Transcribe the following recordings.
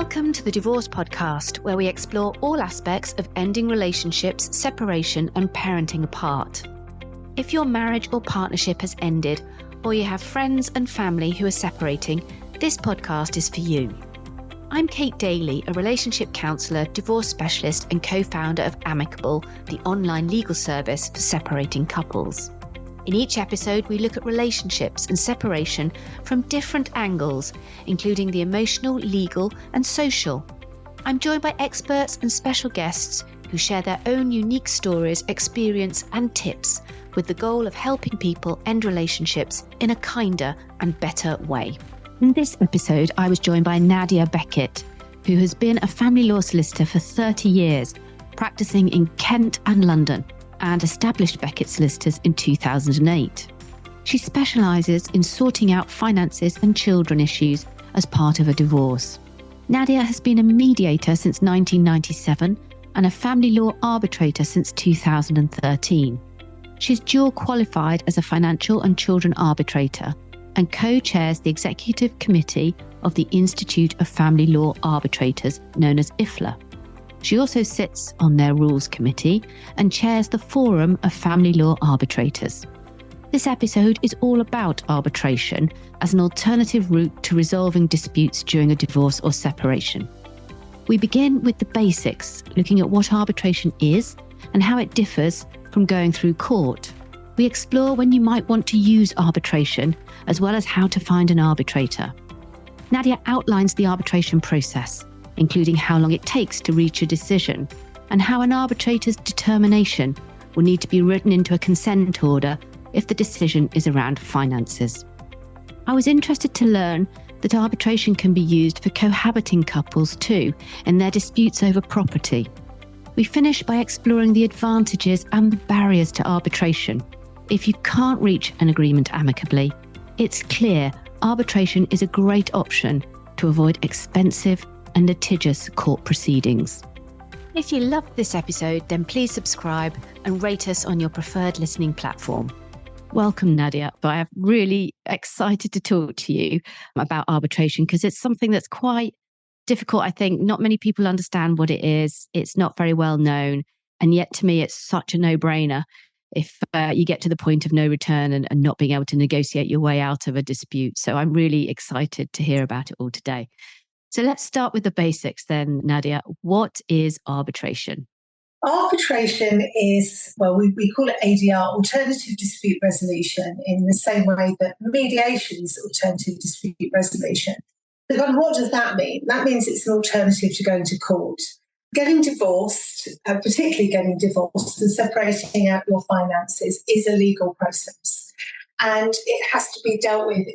Welcome to the Divorce Podcast, where we explore all aspects of ending relationships, separation, and parenting apart. If your marriage or partnership has ended, or you have friends and family who are separating, this podcast is for you. I'm Kate Daly, a relationship counsellor, divorce specialist, and co-founder of Amicable, the online legal service for separating couples. In each episode, we look at relationships and separation from different angles, including the emotional, legal, and social. I'm joined by experts and special guests who share their own unique stories, experience, and tips with the goal of helping people end relationships in a kinder and better way. In this episode, I was joined by Nadia Beckett, who has been a family law solicitor for 30 years, practicing in Kent and London, and established Beckett Solicitors in 2008. She specialises in sorting out finances and children issues as part of a divorce. Nadia has been a mediator since 1997 and a family law arbitrator since 2013. She's dual qualified as a financial and children arbitrator and co-chairs the executive committee of the Institute of Family Law Arbitrators, known as IFLA. She also sits on their Rules Committee and chairs the Forum of Family Law Arbitrators. This episode is all about arbitration as an alternative route to resolving disputes during a divorce or separation. We begin with the basics, looking at what arbitration is and how it differs from going through court. We explore when you might want to use arbitration, as well as how to find an arbitrator. Nadia outlines the arbitration process, including how long it takes to reach a decision, and how an arbitrator's determination will need to be written into a consent order if the decision is around finances. I was interested to learn that arbitration can be used for cohabiting couples too, in their disputes over property. We finish by exploring the advantages and the barriers to arbitration. If you can't reach an agreement amicably, it's clear arbitration is a great option to avoid expensive and litigious court proceedings. If you loved this episode, then please subscribe and rate us on your preferred listening platform. Welcome, Nadia. I'm really excited to talk to you about arbitration because it's something that's quite difficult. I think not many people understand what it is. It's not very well known. And yet to me, it's such a no-brainer if you get to the point of no return and not being able to negotiate your way out of a dispute. So I'm really excited to hear about it all today. So let's start with the basics then, Nadia. What is arbitration? Arbitration is, we call it ADR, Alternative Dispute Resolution, in the same way that mediation is Alternative Dispute Resolution. But what does that mean? That means it's an alternative to going to court. Getting divorced, particularly getting divorced and separating out your finances, is a legal process. And it has to be dealt with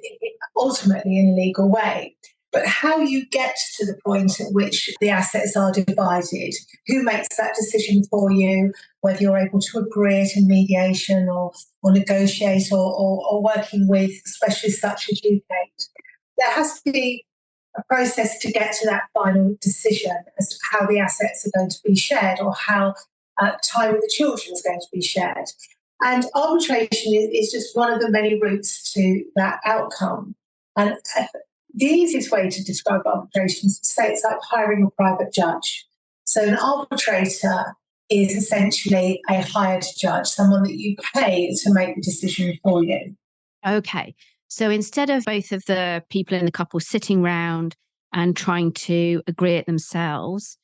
ultimately in a legal way. But how you get to the point at which the assets are divided, who makes that decision for you, whether you're able to agree it in mediation or negotiate or working with specialists such as you, Kate, there has to be a process to get to that final decision as to how the assets are going to be shared or how time with the children is going to be shared. And arbitration is just one of the many routes to that outcome. And the easiest way to describe arbitration is to say it's like hiring a private judge. So an arbitrator is essentially a hired judge, someone that you pay to make the decision for you. Okay. So instead of both of the people in the couple sitting round and trying to agree it themselves,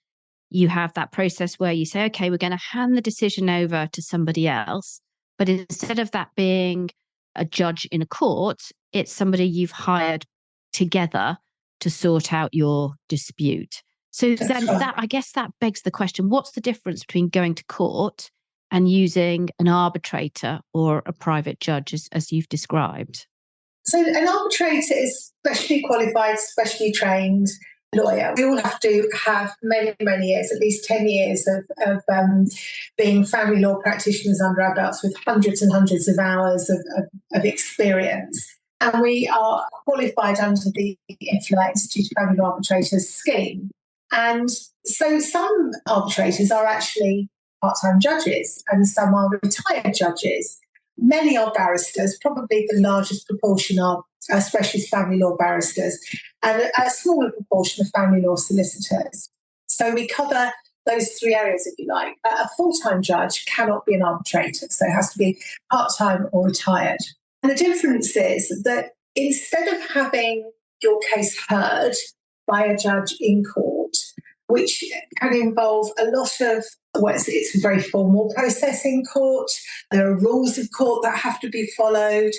you have that process where you say, okay, we're going to hand the decision over to somebody else. But instead of that being a judge in a court, it's somebody you've hired together to sort out your dispute. So then that, I guess that begs the question, what's the difference between going to court and using an arbitrator or a private judge as you've described? So an arbitrator is specially qualified, specially trained lawyer. We all have to have many, many years, at least 10 years of being family law practitioners under our belts with hundreds and hundreds of hours of experience. And we are qualified under the IFLA Institute of Family Law Arbitrators scheme. And so some arbitrators are actually part-time judges and some are retired judges. many are barristers, probably the largest proportion are specialist family law barristers, and a smaller proportion of family law solicitors. So we cover those three areas, if you like. A full-time judge cannot be an arbitrator, so it has to be part-time or retired. And the difference is that instead of having your case heard by a judge in court, which can involve a lot of, well, it's a very formal process in court. There are rules of court that have to be followed.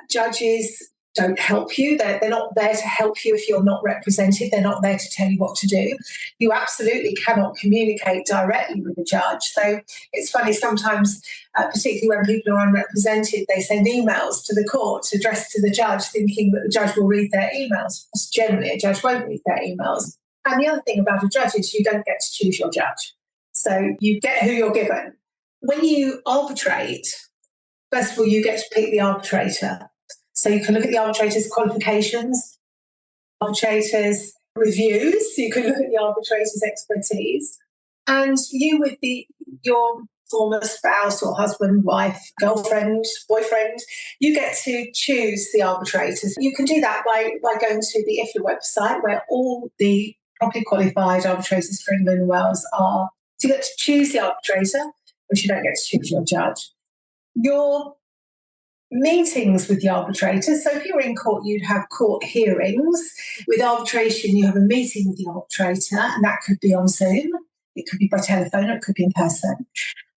Judges don't help you. They're not there to help you if you're not represented. They're not there to tell you what to do. You absolutely cannot communicate directly with the judge. So it's funny sometimes, particularly when people are unrepresented, they send emails to the court addressed to the judge thinking that the judge will read their emails. Generally, a judge won't read their emails. And the other thing about a judge is you don't get to choose your judge. So you get who you're given. When you arbitrate, first of all, you get to pick the arbitrator. So you can look at the arbitrator's qualifications, arbitrator's reviews, you can look at the arbitrator's expertise, and you with your former spouse or husband, wife, girlfriend, boyfriend, you get to choose the arbitrators. You can do that by going to the IFLA website where all the properly qualified arbitrators for England and Wales are. So you get to choose the arbitrator, but you don't get to choose your judge. Your meetings with the arbitrator. So if you're in court, you'd have court hearings. With arbitration, you have a meeting with the arbitrator, and that could be on Zoom. It could be by telephone, or it could be in person.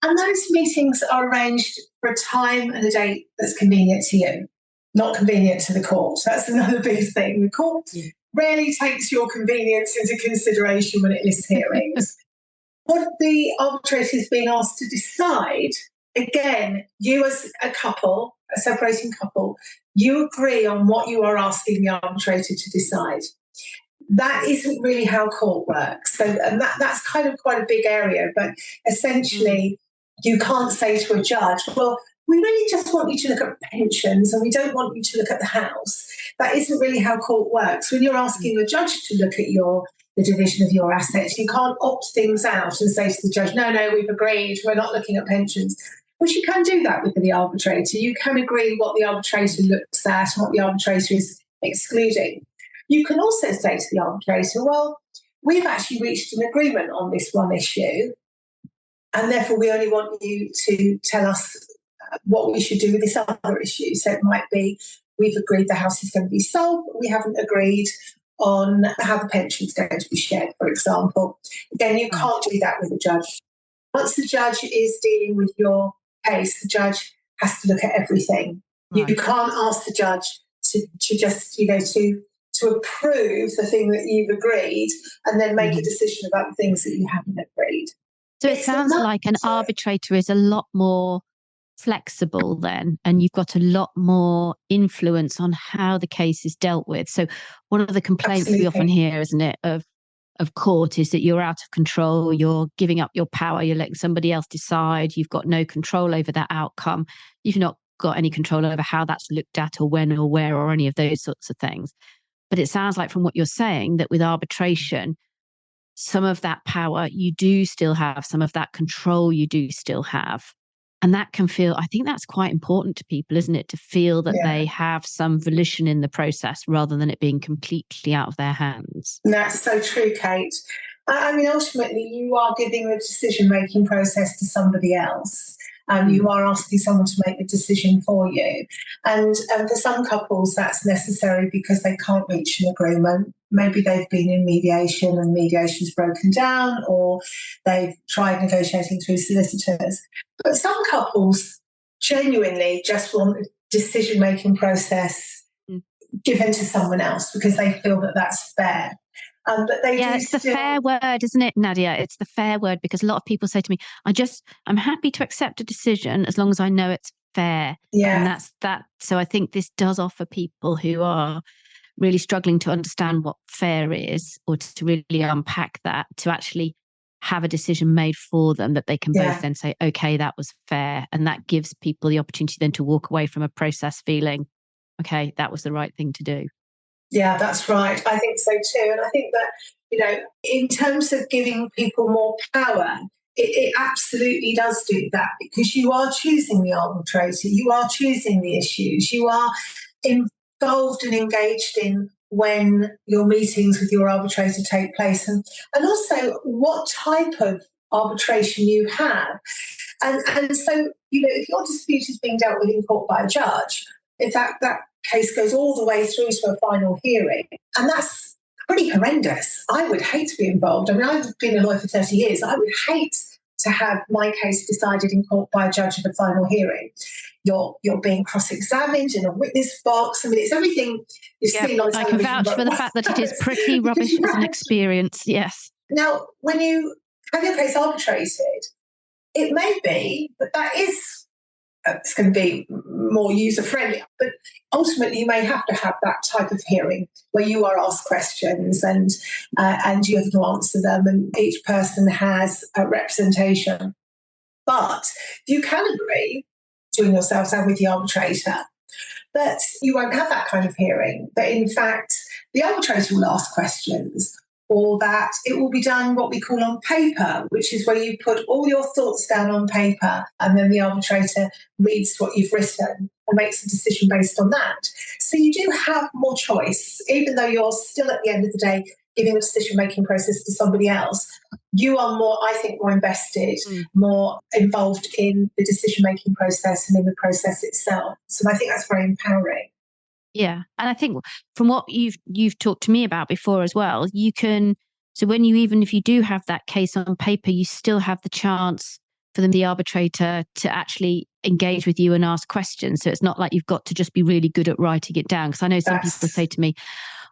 And those meetings are arranged for a time and a date that's convenient to you, not convenient to the court. That's another big thing. The court rarely takes your convenience into consideration when it lists hearings. What the arbitrator is being asked to decide, again, you as a couple, a separating couple, you agree on what you are asking the arbitrator to decide. That isn't really how court works. So, and that's kind of quite a big area, but essentially you can't say to a judge, well, we really just want you to look at pensions and we don't want you to look at the house. That isn't really how court works. When you're asking a judge to look at the division of your assets, you can't opt things out and say to the judge, no, we've agreed, we're not looking at pensions. Which you can do that with the arbitrator. You can agree what the arbitrator looks at and what the arbitrator is excluding. You can also say to the arbitrator, well, we've actually reached an agreement on this one issue, and therefore we only want you to tell us what we should do with this other issue. So it might be, we've agreed the house is going to be sold, but we haven't agreed on how the pension is going to be shared, for example. Again, you can't do that with a judge. Once the judge is dealing with your case, the judge has to look at everything. Right. You can't ask the judge to just, to approve the thing that you've agreed and then make a decision about the things that you haven't agreed. So it sounds like an arbitrator is a lot more flexible then, and you've got a lot more influence on how the case is dealt with. So one of the complaints we often hear, isn't it, of court is that you're out of control, you're giving up your power, you're letting somebody else decide, you've got no control over that outcome, you've not got any control over how that's looked at or when or where or any of those sorts of things. But it sounds like from what you're saying that with arbitration, some of that power you do still have, some of that control you do still have. And that can feel, I think that's quite important to people, isn't it? To feel that they have some volition in the process rather than it being completely out of their hands. That's so true, Kate. I mean, ultimately, you are giving the decision-making process to somebody else. You are asking someone to make the decision for you. And for some couples, that's necessary because they can't reach an agreement. Maybe they've been in mediation and mediation's broken down, or they've tried negotiating through solicitors. But some couples genuinely just want the decision-making process given to someone else because they feel that that's fair. But it's the fair word, isn't it, Nadia? It's the fair word, because a lot of people say to me, I'm happy to accept a decision as long as I know it's fair. Yeah. And that's that. So I think this does offer people who are really struggling to understand what fair is, or to really unpack that, to actually have a decision made for them that they can both then say, okay, that was fair. And that gives people the opportunity then to walk away from a process feeling, okay, that was the right thing to do. Yeah, that's right. I think so too. And I think that, in terms of giving people more power, it absolutely does do that, because you are choosing the arbitrator, you are choosing the issues, you are involved and engaged in when your meetings with your arbitrator take place, and also what type of arbitration you have. And so, if your dispute is being dealt with in court by a judge, if that case goes all the way through to a final hearing, and that's pretty horrendous. I would hate to be involved. I mean, I've been a lawyer for 30 years. I would hate to have my case decided in court by a judge at a final hearing. You're being cross-examined in a witness box. I mean, it's everything you've seen on television. I can vouch for the fact that it is pretty rubbish as an experience, yes. Now, when you have your case arbitrated, it may be that it's going to be more user-friendly, but ultimately you may have to have that type of hearing where you are asked questions and you have to answer them, and each person has a representation. But you can agree between yourselves and with the arbitrator that you won't have that kind of hearing, that in fact the arbitrator will ask questions, or that it will be done what we call on paper, which is where you put all your thoughts down on paper and then the arbitrator reads what you've written and makes a decision based on that. So you do have more choice, even though you're still at the end of the day giving the decision-making process to somebody else. You are more, I think, more invested, more involved in the decision-making process and in the process itself. So I think that's very empowering. Yeah. And I think from what you've talked to me about before as well, you can, so when you, even if you do have that case on paper, you still have the chance for the arbitrator to actually engage with you and ask questions. So it's not like you've got to just be really good at writing it down. Because I know some people say to me,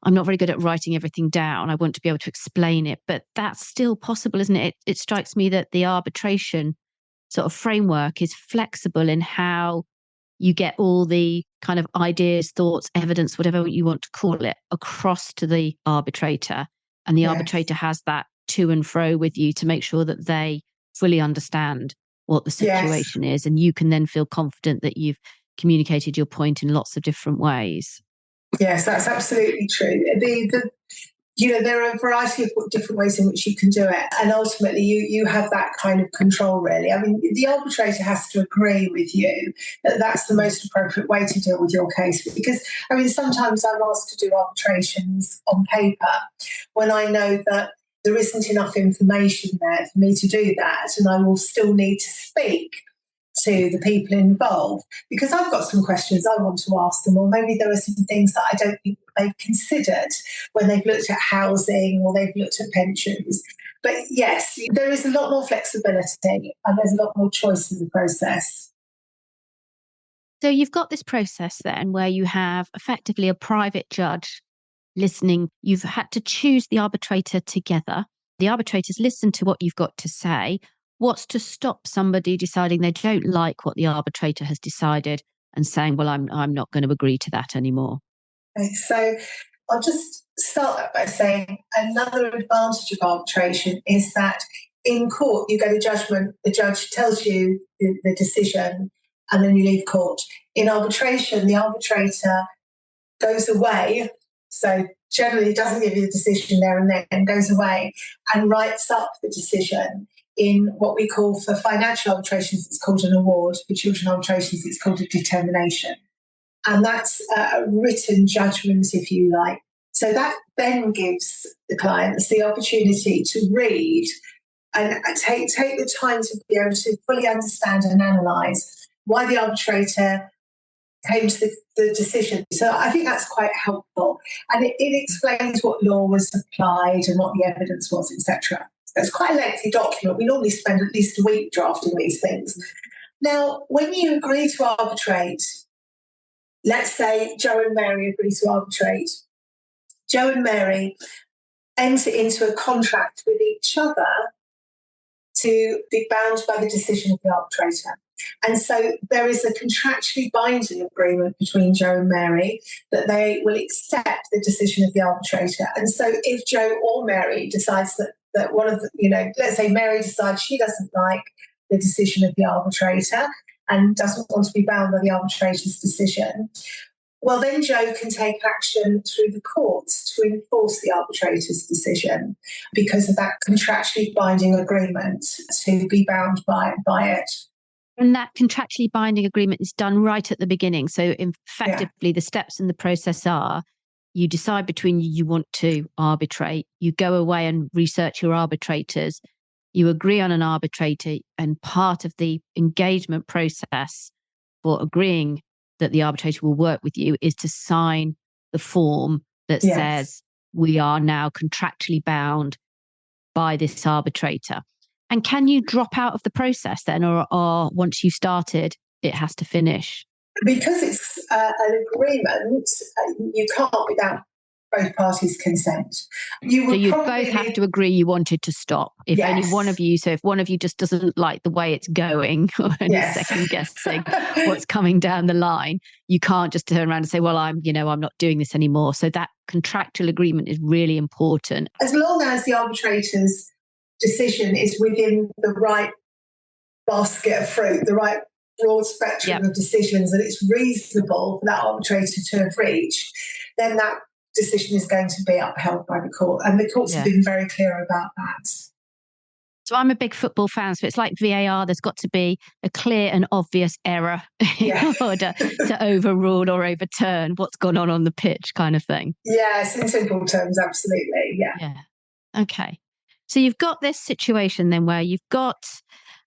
I'm not very good at writing everything down. I want to be able to explain it. But that's still possible, isn't it? It strikes me that the arbitration sort of framework is flexible in how you get all the kind of ideas, thoughts, evidence, whatever you want to call it, across to the arbitrator. And the arbitrator has that to and fro with you to make sure that they fully understand what the situation is. And you can then feel confident that you've communicated your point in lots of different ways. Yes, that's absolutely true. There are a variety of different ways in which you can do it. And ultimately, you have that kind of control, really. I mean, the arbitrator has to agree with you that that's the most appropriate way to deal with your case. Because, I mean, sometimes I'm asked to do arbitrations on paper when I know that there isn't enough information there for me to do that. And I will still need to speak to the people involved, because I've got some questions I want to ask them, or maybe there are some things that I don't think they've considered when they've looked at housing or they've looked at pensions. But yes, there is a lot more flexibility and there's a lot more choice in the process. So you've got this process then where you have effectively a private judge listening. You've had to choose the arbitrator together. The arbitrators listen to what you've got to say. What's to stop somebody deciding they don't like what the arbitrator has decided and saying, well, I'm not going to agree to that anymore? Okay, so I'll just start by saying another advantage of arbitration is that in court, you go to judgment, the judge tells you the decision, and then you leave court. In arbitration, the arbitrator goes away, so generally doesn't give you the decision there and then, goes away and writes up the decision in what we call, for financial arbitrations, it's called an award. For children arbitrations, it's called a determination. And that's a written judgment, if you like. So that then gives the clients the opportunity to read and take the time to be able to fully understand and analyse why the arbitrator came to the decision. So I think that's quite helpful. And it explains what law was applied and what the evidence was, etc. It's quite a lengthy document. We normally spend at least a week drafting these things. Now, when you agree to arbitrate, let's say Joe and Mary agree to arbitrate. Joe and Mary enter into a contract with each other to be bound by the decision of the arbitrator. And so there is a contractually binding agreement between Joe and Mary that they will accept the decision of the arbitrator. And so if Joe or Mary decides that one of the, let's say Mary decides she doesn't like the decision of the arbitrator and doesn't want to be bound by the arbitrator's decision, well, then Joe can take action through the courts to enforce the arbitrator's decision because of that contractually binding agreement to be bound by it. And that contractually binding agreement is done right at the beginning. So effectively, the steps in the process are you decide between you want to arbitrate, you go away and research your arbitrators, you agree on an arbitrator, and part of the engagement process for agreeing that the arbitrator will work with you is to sign the form that says we are now contractually bound by this arbitrator. And can you drop out of the process then, or once you started, it has to finish? Because it's an agreement, you can't without both parties' consent. So you both have to agree you wanted to stop. If only one of you, so if one of you just doesn't like the way it's going or any second guessing what's coming down the line, you can't just turn around and say, well, I'm not doing this anymore. So that contractual agreement is really important. As long as the arbitrator's decision is within the right basket of fruit, the right broad spectrum of decisions, and it's reasonable for that arbitrator to have reached, then that decision is going to be upheld by the court. And the courts have been very clear about that. So I'm a big football fan, so it's like VAR. There's got to be a clear and obvious error in order to overrule or overturn what's gone on the pitch, kind of thing. Yes, in simple terms, absolutely. Yeah. Okay. So you've got this situation then where you've got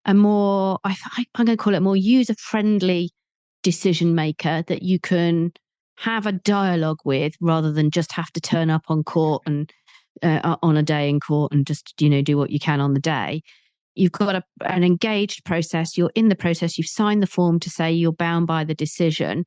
a more, I'm going to call it a more user-friendly decision maker that you can have a dialogue with rather than just have to turn up on court and on a day in court and just, do what you can on the day. You've got an engaged process. You're in the process. You've signed the form to say you're bound by the decision.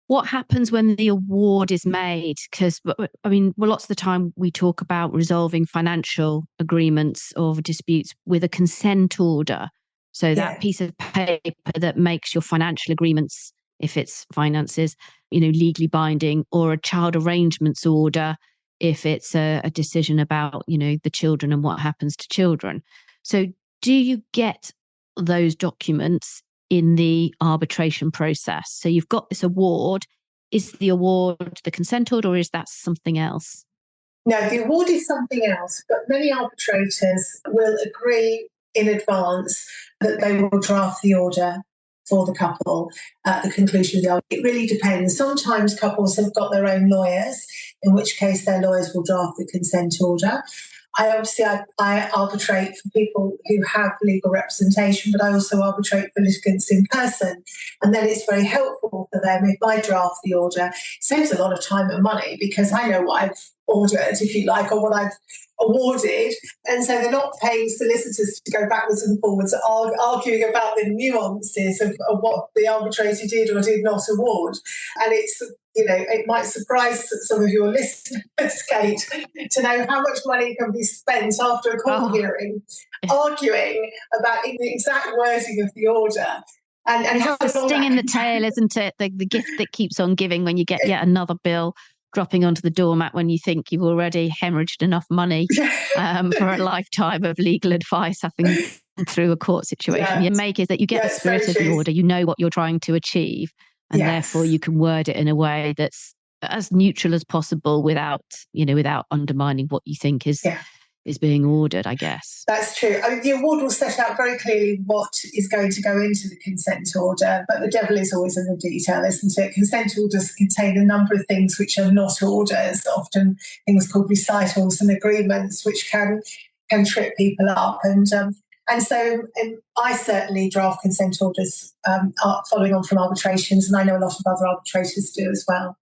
What happens when the award is made? Because, lots of the time we talk about resolving financial agreements or disputes with a consent order. So that piece of paper that makes your financial agreements, if it's finances, legally binding, or a child arrangements order, if it's a decision about, the children and what happens to children. So do you get those documents in the arbitration process? So you've got this award. Is the award the consent order, or is that something else? No, the award is something else, but many arbitrators will agree in advance that they will draft the order for the couple at the conclusion of the argument. It really depends. Sometimes couples have got their own lawyers, in which case their lawyers will draft the consent order. I arbitrate for people who have legal representation, but I also arbitrate for litigants in person. And then it's very helpful for them if I draft the order. It saves a lot of time and money because I know what I've ordered, if you like, or what I've awarded. And so they're not paying solicitors to go backwards and forwards arguing about the nuances of what the arbitrator did or did not award. And it's, it might surprise some of your listeners, Kate, to know how much money can be spent after a court hearing arguing about the exact wording of the order. And how the sting in the tail, isn't it? The gift that keeps on giving when you get yet another bill dropping onto the doormat when you think you've already hemorrhaged enough money for a lifetime of legal advice having through a court situation. You make is that you get the spirit of the order, you know what you're trying to achieve, and therefore you can word it in a way that's as neutral as possible without undermining what you think is being ordered, I guess. That's true. The award will set out very clearly what is going to go into the consent order, but the devil is always in the detail, isn't it? Consent orders contain a number of things which are not orders, often things called recitals and agreements, which can trip people up. And so I certainly draft consent orders following on from arbitrations, and I know a lot of other arbitrators do as well.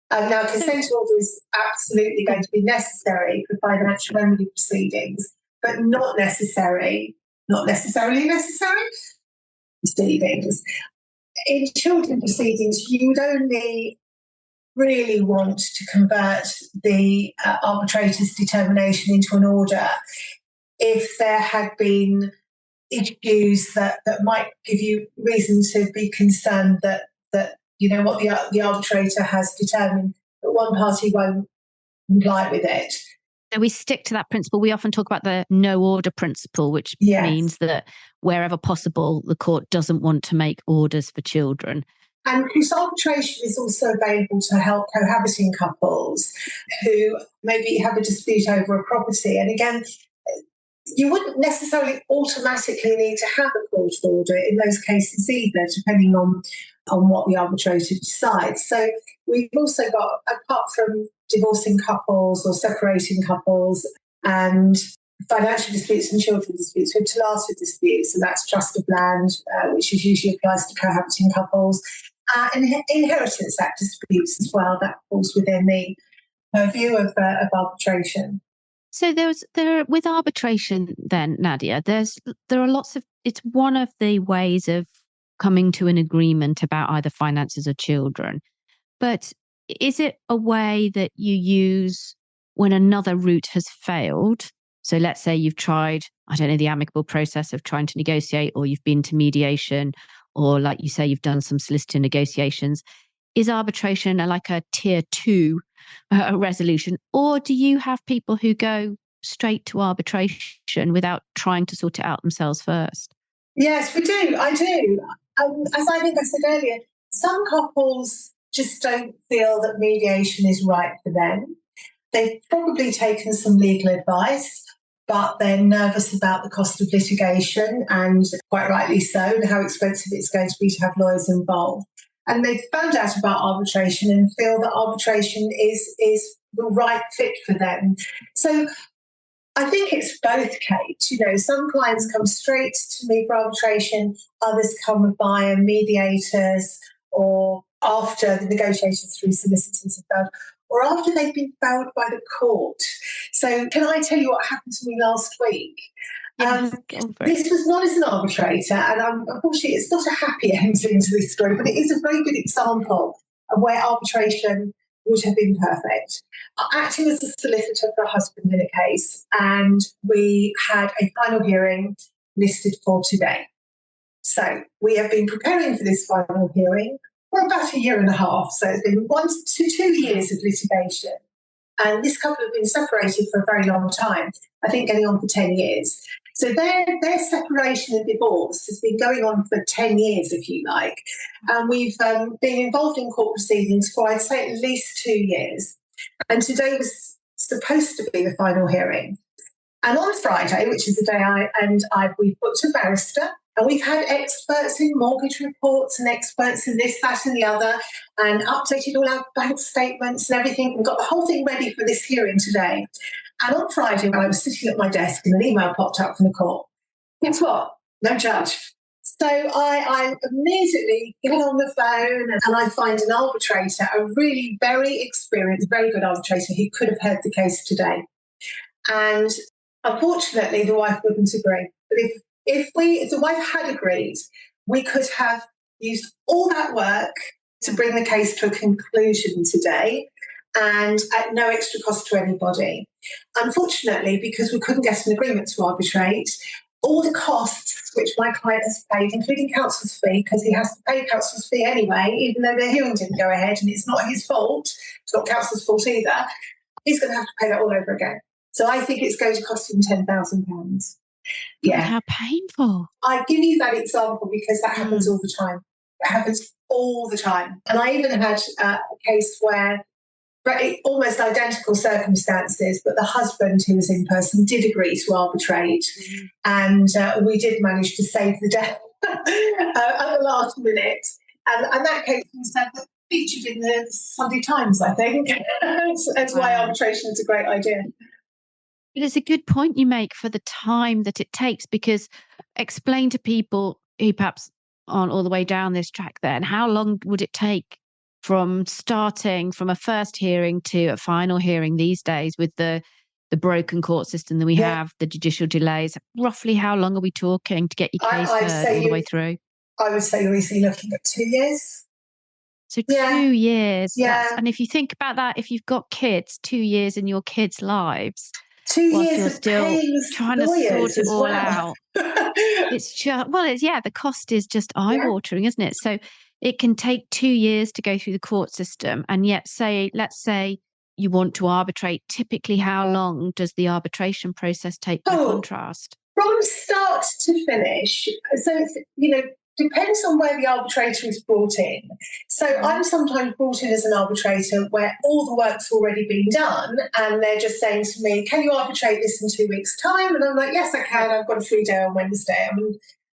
Now, consent order is absolutely going to be necessary for financial remedy proceedings, but not necessarily necessary proceedings. In children proceedings, you would only really want to convert the arbitrator's determination into an order if there had been issues that might give you reason to be concerned that what the arbitrator has determined, that one party won't comply with it. So we stick to that principle. We often talk about the no order principle, which means that wherever possible, the court doesn't want to make orders for children. And because arbitration is also available to help cohabiting couples who maybe have a dispute over a property. And again, you wouldn't necessarily automatically need to have a court order in those cases either, depending on what the arbitrator decides. So we've also got, apart from divorcing couples or separating couples and financial disputes and children disputes, we have tilata disputes, and that's trust of land, which usually applies to cohabiting couples, and Inheritance Act disputes as well. That falls within the purview of arbitration. So there with arbitration then, Nadia, there are lots of, it's one of the ways of coming to an agreement about either finances or children. But is it a way that you use when another route has failed? So let's say you've tried, I don't know, the amicable process of trying to negotiate, or you've been to mediation, or like you say, you've done some solicitor negotiations. Is arbitration like a tier 2 resolution, or do you have people who go straight to arbitration without trying to sort it out themselves first? Yes, we do. I do. As I think I said earlier, some couples just don't feel that mediation is right for them. They've probably taken some legal advice, but they're nervous about the cost of litigation, and quite rightly so, and how expensive it's going to be to have lawyers involved. And they've found out about arbitration and feel that arbitration is the right fit for them. So I think it's both, Kate. You know, some clients come straight to me for arbitration, others come via mediators, or after the negotiations through solicitors have done, or after they've been found by the court. So can I tell you what happened to me last week? This was not as an arbitrator, and unfortunately it's not a happy ending to this story, but it is a very good example of where arbitration would have been perfect. Acting as a solicitor for a husband in a case, and we had a final hearing listed for today. So we have been preparing for this final hearing for about a year and a half. So it's been 1 to 2 years of litigation. And this couple have been separated for a very long time, I think going on for 10 years. So their separation and divorce has been going on for 10 years, if you like. And we've been involved in court proceedings for, I'd say, at least 2 years. And today was supposed to be the final hearing. And on Friday, which is the day we've booked a barrister, and we've had experts in mortgage reports and experts in this, that, and the other, and updated all our bank statements and everything, and got the whole thing ready for this hearing today. And on Friday, when I was sitting at my desk and an email popped up from the court, guess what? No judge. So I immediately get on the phone and I find an arbitrator, a really very experienced, very good arbitrator who could have heard the case today. And unfortunately, the wife wouldn't agree. But if the wife had agreed, we could have used all that work to bring the case to a conclusion today, and at no extra cost to anybody. Unfortunately, because we couldn't get an agreement to arbitrate, all the costs which my client has paid, including counsel's fee, because he has to pay counsel's fee anyway, even though the hearing didn't go ahead, and it's not his fault, it's not counsel's fault either, he's going to have to pay that all over again. So I think it's going to cost him £10,000. Yeah. How painful. I give you that example because that happens all the time. It happens all the time. And I even had a case where almost identical circumstances, but the husband who was in person did agree to arbitrate. And we did manage to save the day at the last minute. And that case was featured in the Sunday Times, I think. That's why arbitration is a great idea. But it's a good point you make for the time that it takes, because explain to people who perhaps aren't all the way down this track then, how long would it take from starting from a first hearing to a final hearing these days with the broken court system that we have, the judicial delays? Roughly how long are we talking to get your case heard all the way through? I would say you're easily looking at 2 years. So 2 years. Yeah. And if you think about that, if you've got kids, 2 years in your kids' lives, 2 years you're of still trying to sort it all out. It's just, the cost is just eye-watering, isn't it? So it can take 2 years to go through the court system. And yet, let's say you want to arbitrate. Typically, how long does the arbitration process take by contrast? From start to finish. So, it's, depends on where the arbitrator is brought in. So I'm sometimes brought in as an arbitrator where all the work's already been done and they're just saying to me, can you arbitrate this in 2 weeks' time? And I'm like, yes, I can. I've got a free day on Wednesday.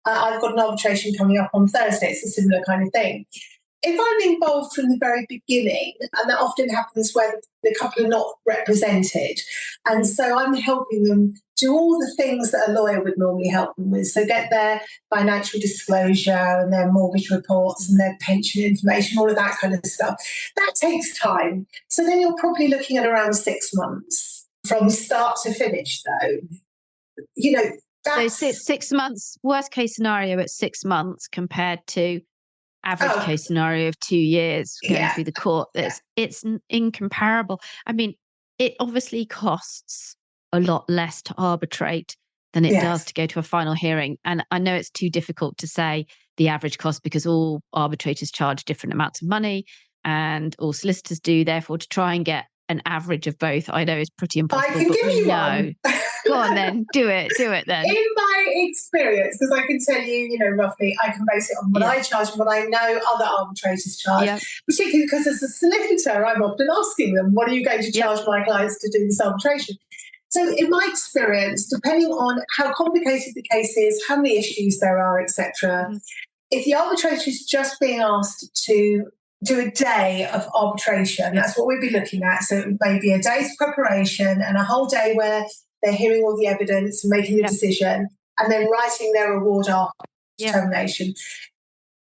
I've got an arbitration coming up on Thursday. It's a similar kind of thing. If I'm involved from the very beginning, and that often happens where the couple are not represented, and so I'm helping them do all the things that a lawyer would normally help them with. So get their financial disclosure and their mortgage reports and their pension information, all of that kind of stuff. That takes time. So then you're probably looking at around 6 months from start to finish, though. You know, that's... So 6 months, worst case scenario at 6 months compared to average case scenario of 2 years going through the court. It's incomparable. I mean, it obviously costs a lot less to arbitrate than it does to go to a final hearing. And I know it's too difficult to say the average cost because all arbitrators charge different amounts of money and all solicitors do. Therefore, to try and get an average of both, I know is pretty impossible. I can give you one. Go on then, do it then. In my experience, because I can tell you, roughly, I can base it on what I charge and what I know other arbitrators charge, particularly because as a solicitor, I'm often asking them, what are you going to charge my clients to do this arbitration? So in my experience, depending on how complicated the case is, how many issues there are, etc., if the arbitrator is just being asked to do a day of arbitration, that's what we'd be looking at. So it may be a day's preparation and a whole day where they're hearing all the evidence and making the decision and then writing their award after determination.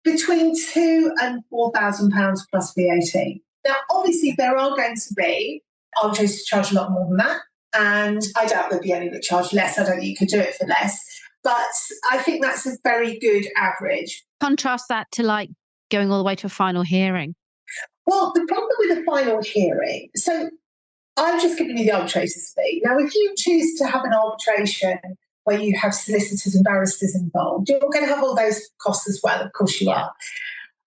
Between £2,000 and £4,000 plus VAT. Now, obviously, there are going to be arbitrators charge a lot more than that. And I doubt there'll be any that charge less. I don't think you could do it for less. But I think that's a very good average. Contrast that to like going all the way to a final hearing. Well, the problem with a final hearing, so I've just given you the arbitrator's fee. Now, if you choose to have an arbitration where you have solicitors and barristers involved, you're going to have all those costs as well. Of course you are.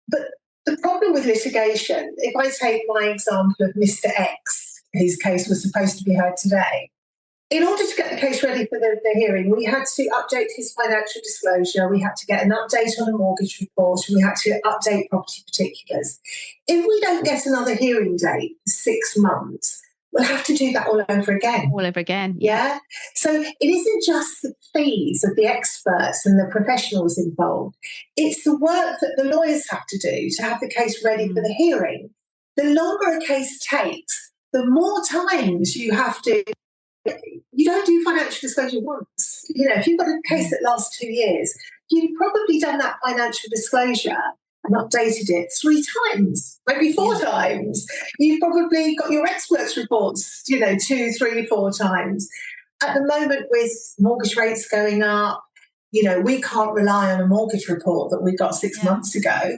But the problem with litigation, if I take my example of Mr. X, whose case was supposed to be heard today, in order to get the case ready for the hearing, we had to update his financial disclosure, we had to get an update on the mortgage report, and we had to update property particulars. If we don't get another hearing date for 6 months, we'll have to do that all over again. Yeah? So it isn't just the fees of the experts and the professionals involved. It's the work that the lawyers have to do to have the case ready for the hearing. The longer a case takes, the more times you have to... You don't do financial disclosure once. If you've got a case that lasts 2 years, you've probably done that financial disclosure and updated it 3 times, maybe 4 times. You've probably got your experts reports, 2, 3, 4 times. At the moment, with mortgage rates going up, we can't rely on a mortgage report that we got 6 months ago.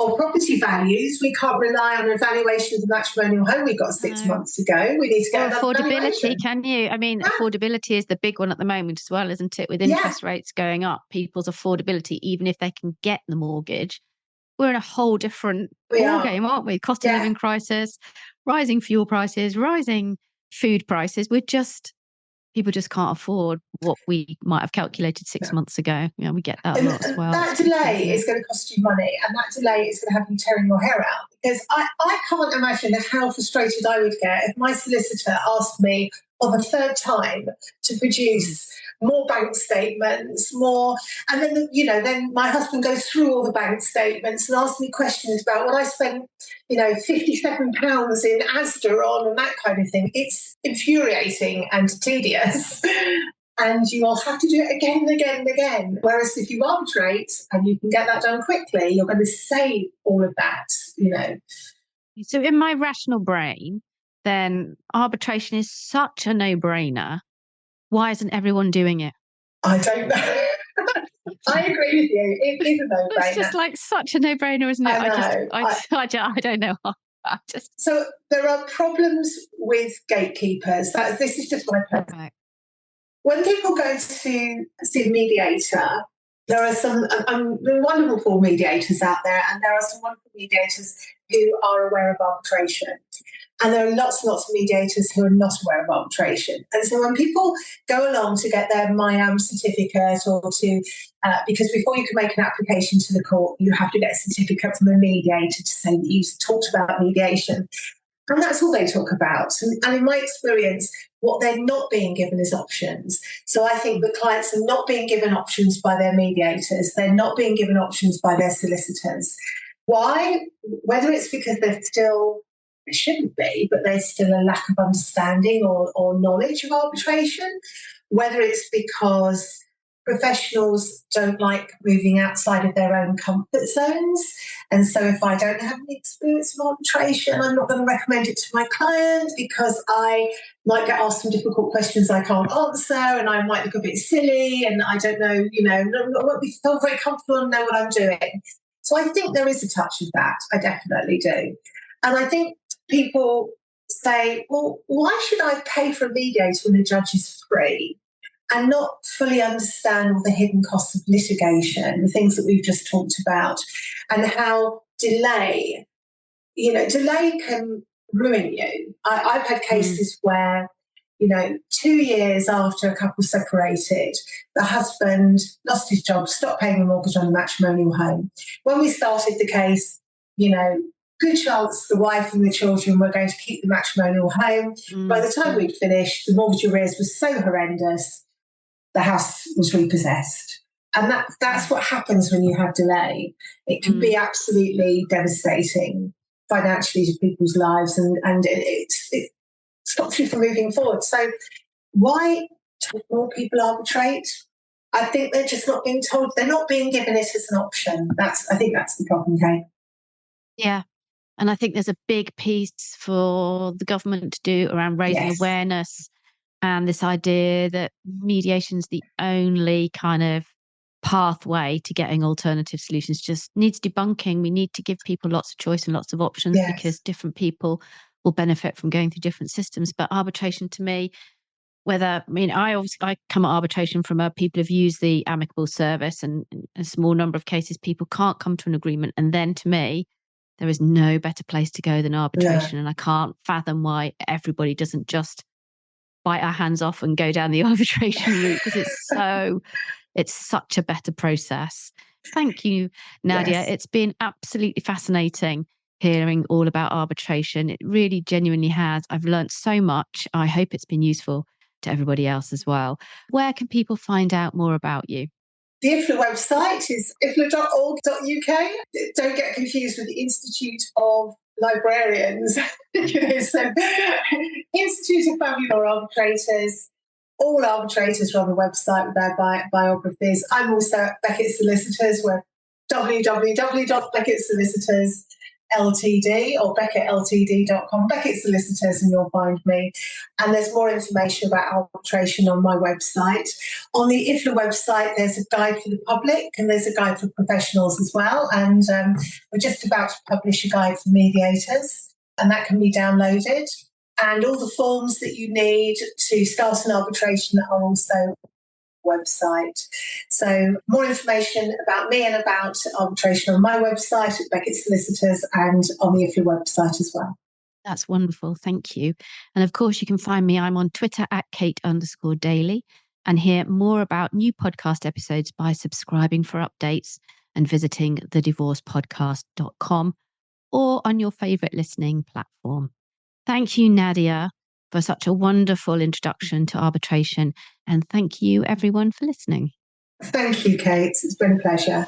Or property values, we can't rely on an evaluation of the matrimonial home we got 6 months ago. We need to get affordability, can you? I mean, affordability is the big one at the moment as well, isn't it? With interest rates going up, people's affordability, even if they can get the mortgage, we're in a whole different ballgame, aren't we? Cost of living crisis, rising fuel prices, rising food prices. People just can't afford what we might have calculated 6 months ago. We get that a lot as well. That delay is going to cost you money, and that delay is going to have you tearing your hair out. Because I can't imagine how frustrated I would get if my solicitor asked me for the 3rd time to produce more bank statements, and then my husband goes through all the bank statements and asks me questions about what I spent, £57 in Asda on and that kind of thing. It's infuriating and tedious. And you will have to do it again and again and again. Whereas if you arbitrate and you can get that done quickly, you're going to save all of that, So in my rational brain, then arbitration is such a no-brainer. Why isn't everyone doing it? I don't know. I agree with you. It is a no-brainer. It's just like such a no-brainer, isn't it? I don't know. So there are problems with gatekeepers. This is just my point. When people go to see a mediator, there are some wonderful mediators out there, and there are some wonderful mediators who are aware of arbitration. And there are lots and lots of mediators who are not aware of arbitration. And so when people go along to get their MyAM certificate or to, because before you can make an application to the court, you have to get a certificate from a mediator to say that you've talked about mediation. And that's all they talk about. And in my experience, what they're not being given is options. So I think the clients are not being given options by their mediators. They're not being given options by their solicitors. Why? Whether it's because they're still, it shouldn't be, but there's still a lack of understanding or knowledge of arbitration, whether it's because professionals don't like moving outside of their own comfort zones. And so if I don't have any experience of arbitration, I'm not going to recommend it to my client because I might get asked some difficult questions I can't answer and I might look a bit silly and I don't know, I won't feel very comfortable and know what I'm doing. So I think there is a touch of that. I definitely do. And I think people say, well, why should I pay for a mediator when the judge is free? And not fully understand all the hidden costs of litigation, the things that we've just talked about, and how delay can ruin you. I've had cases where, 2 years after a couple separated, the husband lost his job, stopped paying the mortgage on the matrimonial home. When we started the case, good chance the wife and the children were going to keep the matrimonial home. By the time we'd finished, the mortgage arrears was so horrendous, the house was repossessed. And that's what happens when you have delay. It can be absolutely devastating financially to people's lives and it stops you from moving forward. So why don't more people arbitrate? I think they're just not being told. They're not being given it as an option. I think that's the problem, Kate. Yeah. And I think there's a big piece for the government to do around raising awareness and this idea that mediation's the only kind of pathway to getting alternative solutions just needs debunking. We need to give people lots of choice and lots of options because different people will benefit from going through different systems. But arbitration to me, I come at arbitration from people who've used the amicable service and a small number of cases people can't come to an agreement. And then to me, there is no better place to go than arbitration. And I can't fathom why everybody doesn't just bite our hands off and go down the arbitration route because it's such a better process. Thank you, Nadia. Yes. It's been absolutely fascinating hearing all about arbitration. It really genuinely has. I've learned so much. I hope it's been useful to everybody else as well. Where can people find out more about you? The IFLA website is ifla.org.uk. Don't get confused with the Institute of Librarians. So Institute of Family Law Arbitrators. All arbitrators are on the website with their biographies. I'm also at Beckett Solicitors. We're www.beckettsolicitors.ltd or beckettltd.com, Beckett Solicitors, and you'll find me. And there's more information about arbitration on my website. On the IFLA website, there's a guide for the public and there's a guide for professionals as well. And we're just about to publish a guide for mediators, and that can be downloaded. And all the forms that you need to start an arbitration are also on the website. So more information about me and about arbitration on my website at Beckett Solicitors and on the IFLA website as well. That's wonderful. Thank you. And of course, you can find me. I'm on Twitter at Kate_Daly and hear more about new podcast episodes by subscribing for updates and visiting thedivorcepodcast.com or on your favourite listening platform. Thank you, Nadia, for such a wonderful introduction to arbitration. And thank you, everyone, for listening. Thank you, Kate. It's been a pleasure.